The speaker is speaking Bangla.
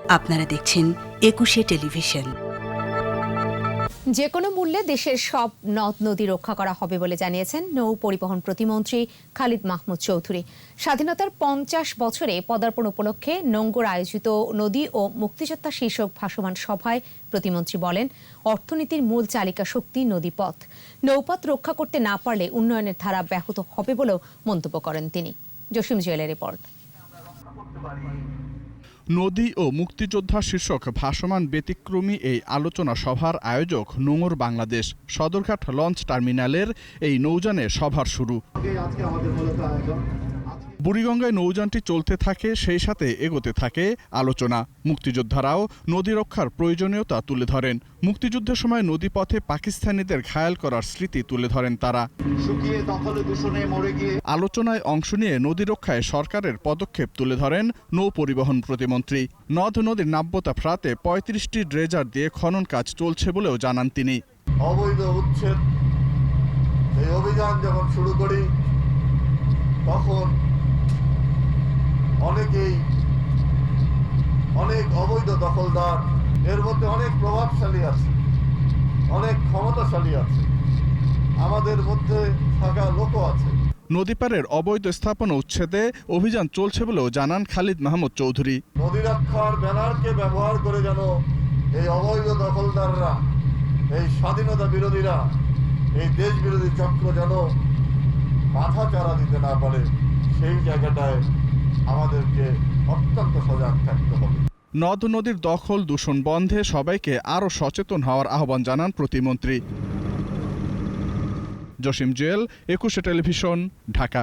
আপনারা দেখছেন ২১শে টেলিভিশন। যে কোনো মূল্যে দেশের সব নদ নদী রক্ষা করা হবে বলে জানিয়েছেন নৌ পরিবহন প্রতিমন্ত্রী খালিদ মাহমুদ চৌধুরী। স্বাধীনতার ৫০ বছরে পদার্পণ উপলক্ষে নোঙ্গর আয়োজিত নদী ও মুক্তিযোদ্ধা শীর্ষক ভাসমান সভায় প্রতিমন্ত্রী বলেন, অর্থনীতির মূল চালিকা শক্তি নদীপথ। নৌপথ রক্ষা করতে না পারলে উন্নয়নের ধারা ব্যাহত হবে বলেও মন্তব্য করেন তিনি। জসিম জুয়েলের রিপোর্ট। নদী ও মুক্তিযোদ্ধা শীর্ষক ভাসমান ব্যতিক্রমী এই আলোচনা সভার আয়োজক নোঙর বাংলাদেশ। সদরঘাট লঞ্চ টার্মিনালের এই নৌযানে সভার শুরু। বুড়িগঙ্গায় নৌযানটি চলতে থাকে, সেই সাথে এগোতে থাকে আলোচনা। মুক্তিযোদ্ধারাও নদী রক্ষার প্রয়োজনীয়তা তুলে ধরেন। মুক্তিযুদ্ধের সময় নদীপথে পাকিস্তানিদের ঘায়েল করার স্মৃতি তুলে ধরেন তারা। আলোচনায় অংশ নিয়ে নদী রক্ষায় সরকারের পদক্ষেপ তুলে ধরেন নৌ পরিবহন প্রতিমন্ত্রী। নদ নদীর নাব্যতা ফ্রাতে ৩৫টি ড্রেজার দিয়ে খনন কাজ চলছে বলেও জানান তিনি। অবৈধ উচ্ছেদ এই অভিযান যখন শুরু করি তখন অনেক অবৈধ দখলদার, এর মধ্যে অনেক প্রভাবশালী আছে, অনেক ক্ষমতাশালী আছে, আমাদের মধ্যে থাকা লোকও আছে। নদীপাড়ের অবৈধ স্থাপনা উচ্ছেদে অভিযান চলছে বলেও জানান খালিদ মাহমুদ চৌধুরী। নদী রক্ষার ব্যানারকে ব্যবহার করে যেন এই অবৈধ দখলদাররা, এই স্বাধীনতা বিরোধীরা, এই দেশ বিরোধী চক্র যেন মাথা চারা দিতে না পারে, সেই জায়গাটায় আমাদেরকে অত্যন্ত সজাগ থাকতে হবে। নদ নদীর দখল দূষণ বন্ধে সবাইকে আরও সচেতন হওয়ার আহ্বান জানান প্রতিমন্ত্রী। জসিম জুয়েল, ২১শে টেলিভিশন, ঢাকা।